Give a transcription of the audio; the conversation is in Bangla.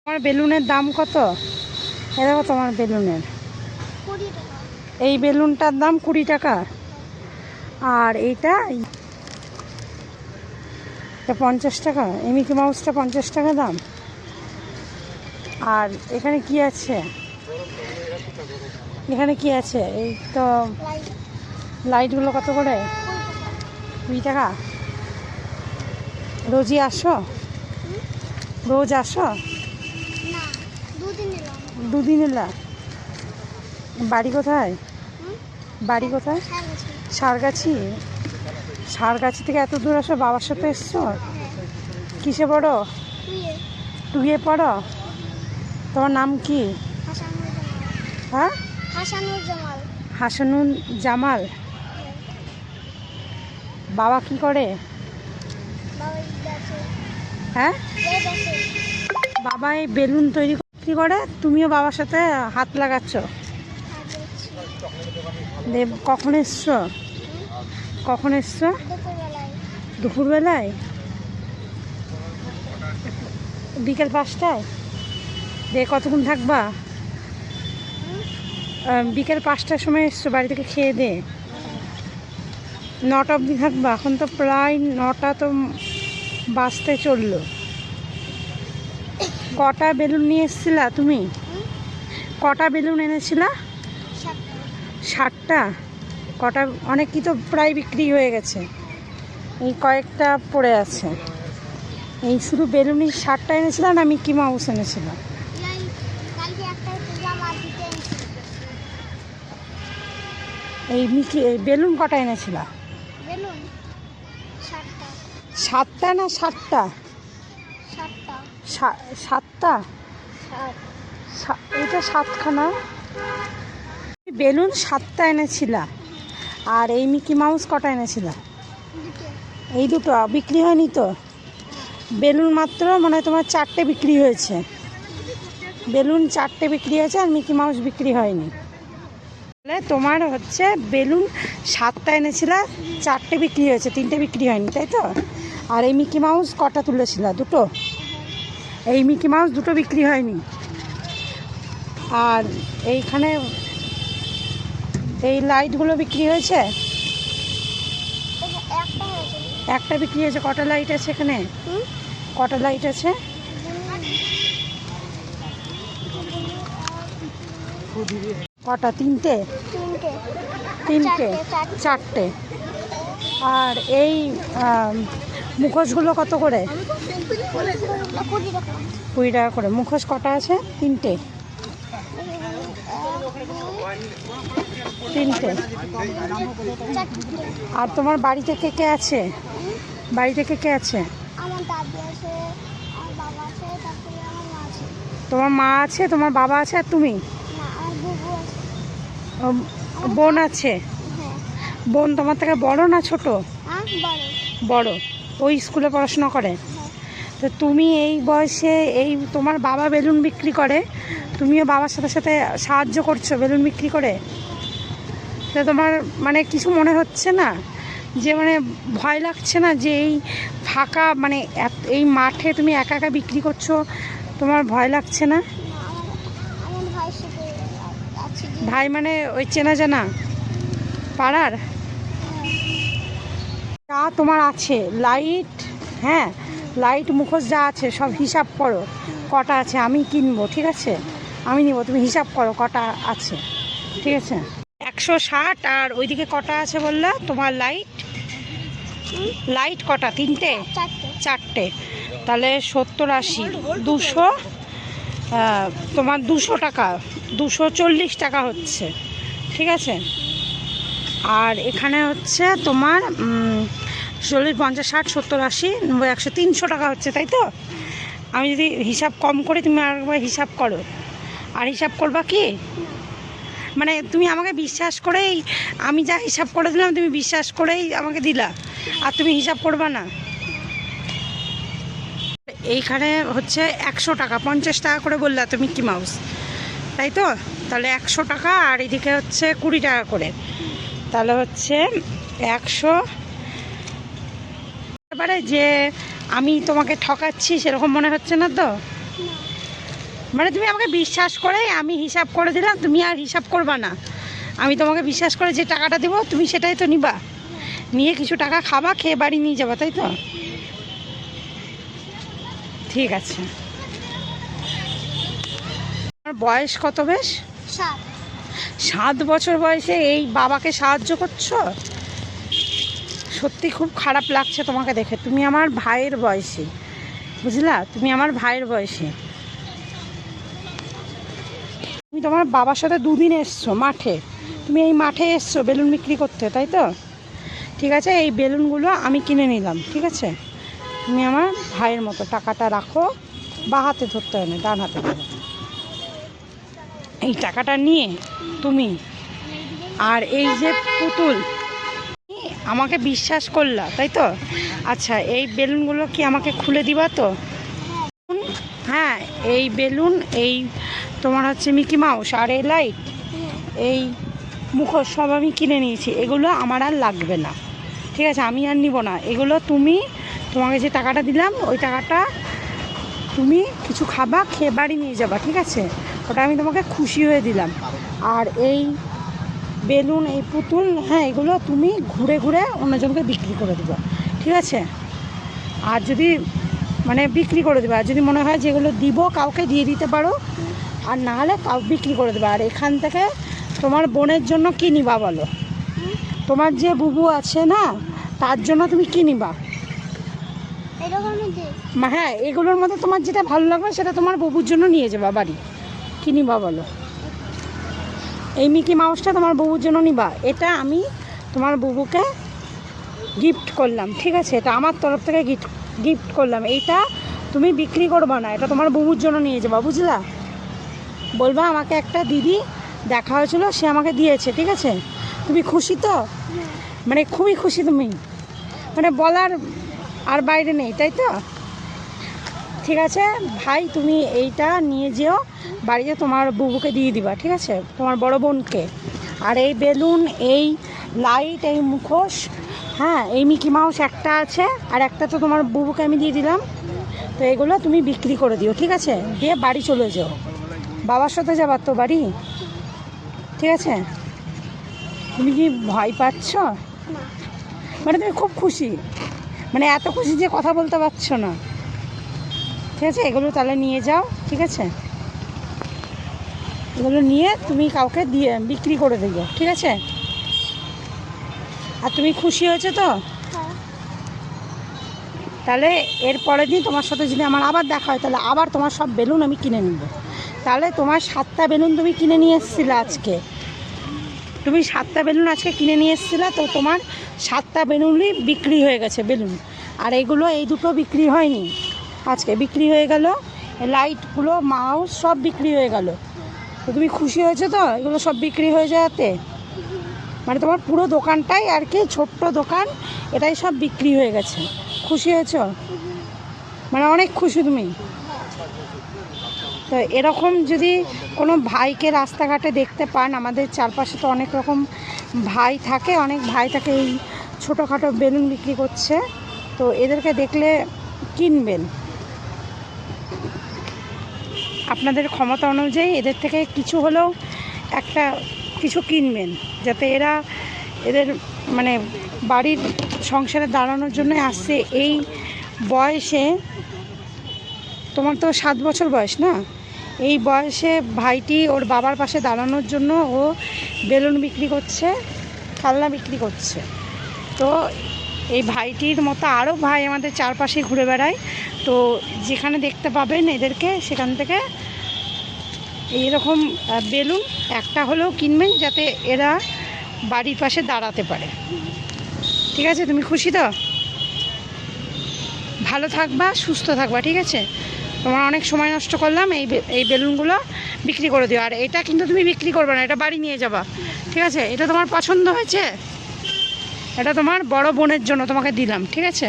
তোমার বেলুনের দাম কত? এ দেখো তোমার বেলুনের, এই বেলুনটার দাম 20 টাকা, আর এইটা 50 টাকা। এই মিকি মাউসটা 50 টাকা দাম। আর এখানে কি আছে? এখানে কি আছে? এই তো লাইটগুলো কত করে? 20 টাকা। রোজই আসো? রোজ আসো? দুদিন এলা। বাড়ি কোথায়? বাড়ি কোথায়? সারগাছি। সারগাছি থেকে এত দূর আসো? বাবার সাথে এসছো? কিসে পড়ো? টুয়ে পড়ো? তোমার নাম কি? হ্যাঁ, হাসানুল জামাল। বাবা কি করে? হ্যাঁ, বাবা এই বেলুন তৈরি করে, তুমিও বাবার সাথে হাত লাগাচ্ছ। কখন এসছো? কখন এসছো? দুপুরবেলায়। বিকেল 5টায়। কতক্ষণ থাকবা? বিকেল 5টার সময় এসছো, বাড়ি থেকে খেয়ে দে 9টা অবধি থাকবা। এখন তো প্রায় 9টা তো বাজতে চললো। কটা বেলুন নিয়ে এসেছিলা তুমি? কটা বেলুন এনেছিলা? 60টা। কটা? অনেক কি তো প্রায় বিক্রি হয়ে গেছে, এই কয়েকটা পড়ে আছে। এই শুধু বেলুনই 60টা এনেছিলাম না মিকি মাউস এনেছিলাম? এই বেলুন কটা এনেছিলা? 7টা না 7টা? 7টা। এটা 7খানা বেলুন। 7টা এনেছিলা। আর এই মিকি মাউস কটা এনেছিলা? এই দুটো বিক্রি হয়নি তো? বেলুন মাত্র মনে হয় তোমার 4টে বিক্রি হয়েছে। বেলুন 4টে বিক্রি হয়েছে, আর মিকি মাউস বিক্রি হয়নি। তাহলে তোমার হচ্ছে বেলুন 7টা এনেছিলা, 4টে বিক্রি হয়েছে, 3টে বিক্রি হয়নি, তাই তো? আর এই মিকি মাউস কটা তুলেছিলা? দুটো। এই মিকি মাউস দুটো বিক্রি হয়নি। আর এইখানে এই লাইটগুলো বিক্রি হয়েছে? একটা বিক্রি হয়েছে। কটা লাইট আছে এখানে? কটা লাইট আছে? কটা? 3টে? 4টে। আর এই মুখোশগুলো কত করে? 20 টাকা করে। মুখোশ কটা আছে? 3টে। 3টে। আর তোমার বাড়িতে কে কে আছে? বাড়িতে কে কে আছে? তোমার মা আছে, তোমার বাবা আছে, আর তুমি? বোন আছে? বোন তোমার থেকে বড় না ছোট? বড়। ওই স্কুলে পড়াশোনা করে? তো তুমি এই বয়সে, এই তোমার বাবা বেলুন বিক্রি করে, তুমিও বাবার সাথে সাথে সাহায্য করছো বেলুন বিক্রি করে? তো তোমার মানে কিছু মনে হচ্ছে না যে, মানে ভয় লাগছে না যে এই ফাঁকা, মানে এই মাঠে তুমি একা একা বিক্রি করছো, তোমার ভয় লাগছে না? ভাই মানে ওই চেনা জানা পাড়ার? যা তোমার আছে লাইট, হ্যাঁ, লাইট মুখোশ যা আছে সব হিসাব করো, কটা আছে। আমি কিনবো, ঠিক আছে? আমি নিব, তুমি হিসাব করো কটা আছে, ঠিক আছে? 160। আর ওইদিকে কটা আছে বললা তোমার লাইট? লাইট কটা? 3টে? 4টে। তাহলে 70, 80, 200। তোমার 200 টাকা, 240 টাকা হচ্ছে, ঠিক আছে? আর এখানে হচ্ছে তোমার 40, 50, 60, 70, 80, 90, 100, 300 টাকা হচ্ছে, তাই তো? আমি যদি হিসাব কম করি, তুমি আরেকবার হিসাব করো। আর হিসাব করবা কি? মানে তুমি আমাকে বিশ্বাস করেই, আমি যা হিসাব করে দিলাম তুমি বিশ্বাস করেই আমাকে দিলা, আর তুমি হিসাব করবা না? এইখানে হচ্ছে 100 টাকা, 50 টাকা করে বললা তুমি মিকি মাউস, তাই তো? তাহলে 100 টাকা, আর এদিকে হচ্ছে 20 টাকা করে, তাহলে হচ্ছে 100। এবারে যে আমি তোমাকে ঠকাচ্ছি সেরকম মনে হচ্ছে না তো? মানে তুমি আমাকে বিশ্বাস করে আমি হিসাব করে দিলাম, তুমি আর হিসাব করবা না। আমি তোমাকে বিশ্বাস করে যে টাকাটা দেবো তুমি সেটাই তো নিবা, নিয়ে কিছু টাকা খাবা, খেয়ে বাড়ি নিয়ে যাবা, তাই তো? ঠিক আছে। আমার বয়স কত বেশ? 7 বছর বয়সে এই বাবাকে সাহায্য করছো? সত্যি খুব খারাপ লাগছে তোমাকে দেখে। তুমি আমার ভাইয়ের বয়সী, বুঝলা? তুমি আমার ভাইয়ের বয়সী। তুমি তোমার বাবার সাথে 2 দিন এসছো মাঠে, তুমি এই মাঠে এসছো বেলুন বিক্রি করতে, তাই তো? ঠিক আছে, এই বেলুনগুলো আমি কিনে নিলাম, ঠিক আছে? তুমি আমার ভাইয়ের মতো, টাকাটা রাখো। বা হাতে ধরতে হয় না, ডান হাতে ধরো। এই টাকাটা নিয়ে তুমি, আর এই যে পুতুল, আমাকে বিশ্বাস করলা, তাই তো? আচ্ছা, এই বেলুনগুলো কি আমাকে খুলে দিবা তো? হ্যাঁ, এই বেলুন, এই তোমার হচ্ছে মিকি মাউস, আর এই লাইট, এই মুখোশ সব আমি কিনে নিয়েছি। এগুলো আমার আর লাগবে না, ঠিক আছে? আমি আর নিব না এগুলো। তুমি, তোমাকে যে টাকাটা দিলাম ওই টাকাটা তুমি কিছু খাবা, খেয়ে বাড়ি নিয়ে যাবা, ঠিক আছে? ওটা আমি তোমাকে খুশি হয়ে দিলাম। আর এই বেলুন, এই পুতুল, হ্যাঁ, এগুলো তুমি ঘুরে ঘুরে অন্যজনকে বিক্রি করে দেবা, ঠিক আছে? আর যদি মানে বিক্রি করে দেবে, আর যদি মনে হয় যেগুলো দিব কাউকে দিয়ে দিতে পারো, আর না হলে কাউ বিক্রি করে দেবে। আর এখান থেকে তোমার বোনের জন্য কী নিবা বলো? তোমার যে বুবু আছে না, তার জন্য তুমি কী নিবা? হ্যাঁ, এগুলোর মধ্যে তোমার যেটা ভালো লাগবে সেটা তোমার বুবুর জন্য নিয়ে যাবা বাড়ি। কী নিবা বলো? এই মিকি মাউসটা তোমার বুবুর জন্য নিবা। এটা আমি তোমার বুবুকে গিফট করলাম, ঠিক আছে? এটা আমার তরফ থেকে গিফট করলাম। এইটা তুমি বিক্রি করবা না, এটা তোমার বুবুর জন্য নিয়ে যাবা, বুঝলা? বলবা আমাকে একটা দিদি দেখা হয়েছিল, সে আমাকে দিয়েছে, ঠিক আছে? তুমি খুশি তো? মানে খুবই খুশি তুমি, মানে বলার আর বাইরে নেই, তাই তো? ঠিক আছে ভাই, তুমি এইটা নিয়ে যেও বাড়িতে, তোমার বুবুকে দিয়ে দিবা, ঠিক আছে? তোমার বড় বোনকে। আর এই বেলুন, এই লাইট, এই মুখোশ, হ্যাঁ, এই মিকি মাউস একটা আছে, আর একটা তো তোমার বুবুকে আমি দিয়ে দিলাম। তো এগুলো তুমি বিক্রি করে দিও, ঠিক আছে? দিয়ে বাড়ি চলে যাও। বাবার সাথে যাবার তো বাড়ি, ঠিক আছে? তুমি কি ভয় পাচ্ছ? মানে তুমি খুব খুশি, মানে এত খুশি যে কথা বলতে পারছো না, ঠিক আছে? এগুলো তাহলে নিয়ে যাও, ঠিক আছে? এগুলো নিয়ে তুমি কাউকে দিয়ে বিক্রি করে দিও, ঠিক আছে? আর তুমি খুশি হয়েছো তো? তাহলে এর পরের দিন তোমার সাথে যদি আমার আবার দেখা হয়, তাহলে আবার তোমার সব বেলুন আমি কিনে নেব। তাহলে তোমার 7টা বেলুন তুমি কিনে নিয়ে এসেছিলে আজকে, তুমি 7টা বেলুন আজকে কিনে নিয়ে এসেছিলে, তো তোমার 7টা বেলুনই বিক্রি হয়ে গেছে বেলুন। আর এইগুলো, এই দুটো বিক্রি হয়নি, আজকে বিক্রি হয়ে গেল। লাইটগুলো, মাউস সব বিক্রি হয়ে গেল। তো তুমি খুশি হয়েছো তো এগুলো সব বিক্রি হয়ে যাওয়াতে? মানে তোমার পুরো দোকানটাই আর কি, ছোট্ট দোকান, এটাই সব বিক্রি হয়ে গেছে। খুশি হয়েছো? মানে অনেক খুশি তুমি? তো এরকম যদি কোনো ভাইকে রাস্তাঘাটে দেখতে পান, আমাদের চারপাশে তো অনেক রকম ভাই থাকে, অনেক ভাই থাকে এই ছোটোখাটো বেলুন বিক্রি করছে, তো এদেরকে দেখলে কিনবেন। আপনাদের ক্ষমতা অনুযায়ী এদের থেকে কিছু হলেও একটা কিছু কিনবেন, যাতে এদের মানে বাড়ির সংসারে দাঁড়ানোর জন্য আসছে। এই বয়সে, তোমার তো 7 বছর বয়স না, এই বয়সে ভাইটি ওর বাবার পাশে দাঁড়ানোর জন্য ও বেলুন বিক্রি করছে, খেলনা বিক্রি করছে। তো এই ভাইটির মতো আরও ভাই আমাদের চারপাশে ঘুরে বেড়ায়, তো যেখানে দেখতে পাবেন এদেরকে, সেখান থেকে এইরকম বেলুন একটা হলেও কিনবেন, যাতে এরা বাড়ির পাশে দাঁড়াতে পারে, ঠিক আছে? তুমি খুশি তো? ভালো থাকবা, সুস্থ থাকবা, ঠিক আছে? তোমার অনেক সময় নষ্ট করলাম, এই বেলুনগুলো বিক্রি করে দিও। আর এটা কিন্তু তুমি বিক্রি করবে না, এটা বাড়ি নিয়ে যাবা, ঠিক আছে? এটা তোমার পছন্দ হয়েছে? এটা তোমার বড় বোনের জন্য তোমাকে দিলাম, ঠিক আছে?